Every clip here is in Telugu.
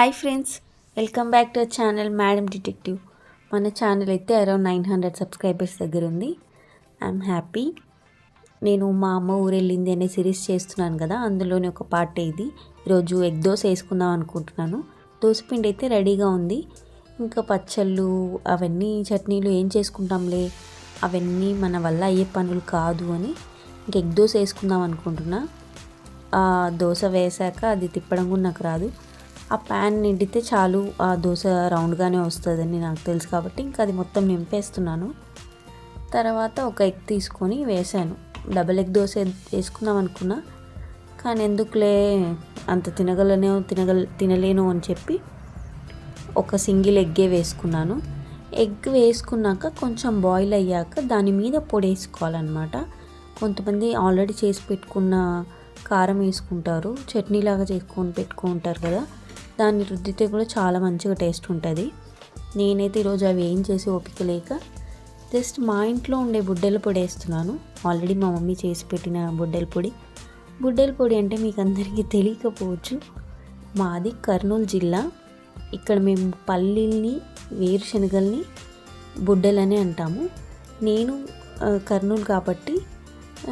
Hi friends, welcome back to our channel madam detective. మన ఛానల్ అయితే అరౌండ్ 900 సబ్స్క్రైబర్స్ దగ్గర ఉంది. I'm happy. నేను మా అమ్మ ఊరు వెళ్ళింది అనే సిరీస్ చేస్తున్నాను కదా, అందులోని ఒక పార్ట్ ఇది. ఈరోజు ఎగ్ దోశ వేసుకుందాం అనుకుంటున్నాను. దోశపిండి అయితే రెడీగా ఉంది. ఇంకా పచ్చళ్ళు అవన్నీ చట్నీలు ఏం చేసుకుంటాంలే, అవన్నీ మన వల్ల అయ్యే పనులు కాదు అని ఇంక ఎగ్ దోశ వేసుకుందాం అనుకుంటున్నా. దోశ వేసాక అది తిప్పడం కూడా నాకు రాదు. ఆ ప్యాన్ నిండితే చాలు, ఆ దోశ రౌండ్గానే వస్తుందని నాకు తెలుసు కాబట్టి ఇంకా అది మొత్తం నింపేస్తున్నాను. తర్వాత ఒక ఎగ్ తీసుకొని వేసాను. డబల్ ఎగ్ దోశ వేసుకుందాం అనుకున్నా, కానీ ఎందుకులే అంత తినలేను అని చెప్పి ఒక సింగిల్ ఎగ్గే వేసుకున్నాను. ఎగ్ వేసుకున్నాక కొంచెం బాయిల్ అయ్యాక దాని మీద పొడి వేసుకోవాలన్నమాట. కొంతమంది ఆల్రెడీ చేసి పెట్టుకున్న కారం వేసుకుంటారు, చట్నీలాగా చేసుకొని పెట్టుకుంటారు కదా, దాన్ని రుద్దితే కూడా చాలా మంచిగా టేస్ట్ ఉంటుంది. నేనైతే ఈరోజు అవి ఏం చేసి ఓపిక లేక జస్ట్ మా ఇంట్లో ఉండే బుడ్డెల పొడి వేస్తున్నాను. ఆల్రెడీ మా మమ్మీ చేసి పెట్టిన బుడ్డెల పొడి అంటే మీకు అందరికీ తెలియకపోవచ్చు, మాది కర్నూలు జిల్లా. ఇక్కడ మేము పల్లీల్ని, వేరుశనగల్ని బుడ్డెలని అంటాము. నేను కర్నూలు కాబట్టి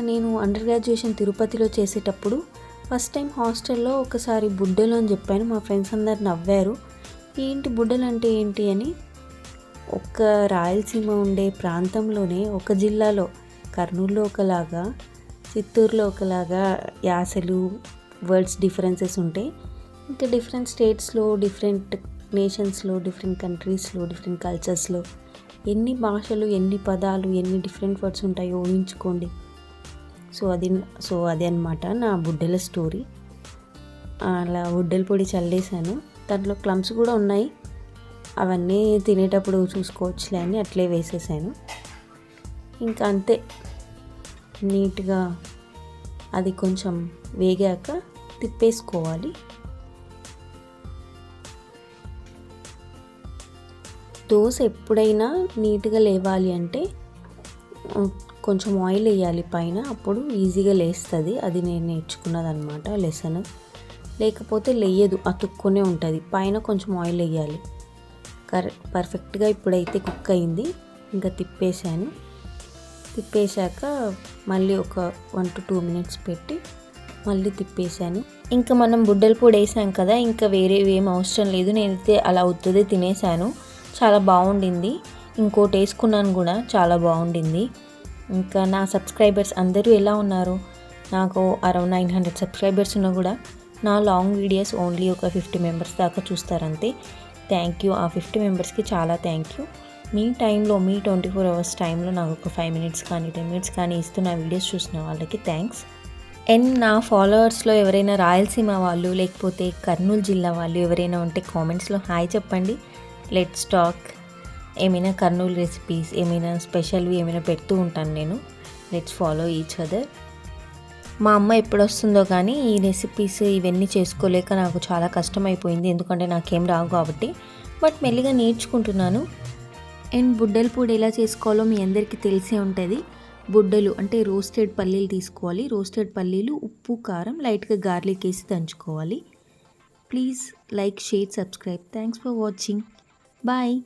నేను అండర్ గ్రాడ్యుయేషన్ తిరుపతిలో చేసేటప్పుడు ఫస్ట్ టైం హాస్టల్లో ఒకసారి బుడ్డలు అని చెప్పాను. మా ఫ్రెండ్స్ అందరు నవ్వారు, ఏంటి బుడ్డలు అంటే ఏంటి అని. ఒక రాయలసీమ ఉండే ప్రాంతంలోనే ఒక జిల్లాలో, కర్నూలులో ఒకలాగా, చిత్తూరులో ఒకలాగా యాసలు, వర్డ్స్ డిఫరెన్సెస్ ఉంటాయి. ఇంకా డిఫరెంట్ స్టేట్స్లో, డిఫరెంట్ నేషన్స్లో, డిఫరెంట్ కంట్రీస్లో, డిఫరెంట్ కల్చర్స్లో ఎన్ని భాషలు, ఎన్ని పదాలు, ఎన్ని డిఫరెంట్ వర్డ్స్ ఉంటాయో ఊహించుకోండి. సో అది అనమాట నా బుడ్డెల స్టోరీ. అలా బుడ్డెల పొడి చల్లేసాను. దాంట్లో క్లమ్స్ కూడా ఉన్నాయి, అవన్నీ తినేటప్పుడు చూసుకోవచ్చులే అని అట్లే వేసేసాను. ఇంకా అంతే, నీట్గా అది కొంచెం వేగాక తిప్పేసుకోవాలి. దోశ ఎప్పుడైనా నీట్గా లేవాలి అంటే కొంచెం ఆయిల్ వేయాలి పైన, అప్పుడు ఈజీగా లేస్తుంది. అది నేను నేర్చుకున్నదనమాట లెసన్. లేకపోతే లేయదు, అతుక్కొనే ఉంటుంది. పైన కొంచెం ఆయిల్ వేయాలి. పర్ఫెక్ట్గా ఇప్పుడైతే కుక్ అయింది. ఇంకా తిప్పేశాక మళ్ళీ ఒక 1 to 2 minutes పెట్టి మళ్ళీ తిప్పేశాను. ఇంకా మనం బుడ్డల పొడి వేసాం కదా, ఇంకా వేరే ఏం అవసరం లేదు. నేనైతే అలా అవుతుంది తినేసాను. చాలా బాగుండింది. ఇంకోటి వేసుకున్నాను కూడా, చాలా బాగుండింది. ఇంకా నా సబ్స్క్రైబర్స్ అందరూ ఎలా ఉన్నారు? నాకు అరౌండ్ 900 సబ్స్క్రైబర్స్ ఉన్నా కూడా నా లాంగ్ వీడియోస్ ఓన్లీ ఒక 50 మెంబర్స్ దాకా చూస్తారంతే. Thank you. ఆ 50 మెంబర్స్కి చాలా థ్యాంక్ యూ. మీ టైంలో, మీ 24 hours టైంలో నాకు ఒక 5 minutes కానీ 10 minutes కానీ ఇస్తూ నా వీడియోస్ చూసిన వాళ్ళకి థ్యాంక్స్. అండ్ నా ఫాలోవర్స్లో ఎవరైనా రాయలసీమ వాళ్ళు, లేకపోతే కర్నూలు జిల్లా వాళ్ళు ఎవరైనా ఉంటే కామెంట్స్లో హాయ్ చెప్పండి. Let's talk. ఏమైనా కర్నూలు రెసిపీస్, ఏమైనా స్పెషల్వి ఏమైనా పెడుతూ ఉంటాను నేను. Let's follow each other. మా అమ్మ ఎప్పుడు వస్తుందో కానీ ఈ రెసిపీస్ ఇవన్నీ చేసుకోలేక నాకు చాలా కష్టమైపోయింది, ఎందుకంటే నాకేం రావు కాబట్టి. బట్ మెల్లిగా నేర్చుకుంటున్నాను. అండ్ బుడ్డల పొడి ఎలా చేసుకోవాలో మీ అందరికీ తెలిసే ఉంటుంది. బుడ్డలు అంటే రోస్టెడ్ పల్లీలు తీసుకోవాలి. రోస్టెడ్ పల్లీలు, ఉప్పు, కారం, లైట్గా గార్లిక్ వేసి దంచుకోవాలి. Please like, share, subscribe. Thanks for watching. Bye.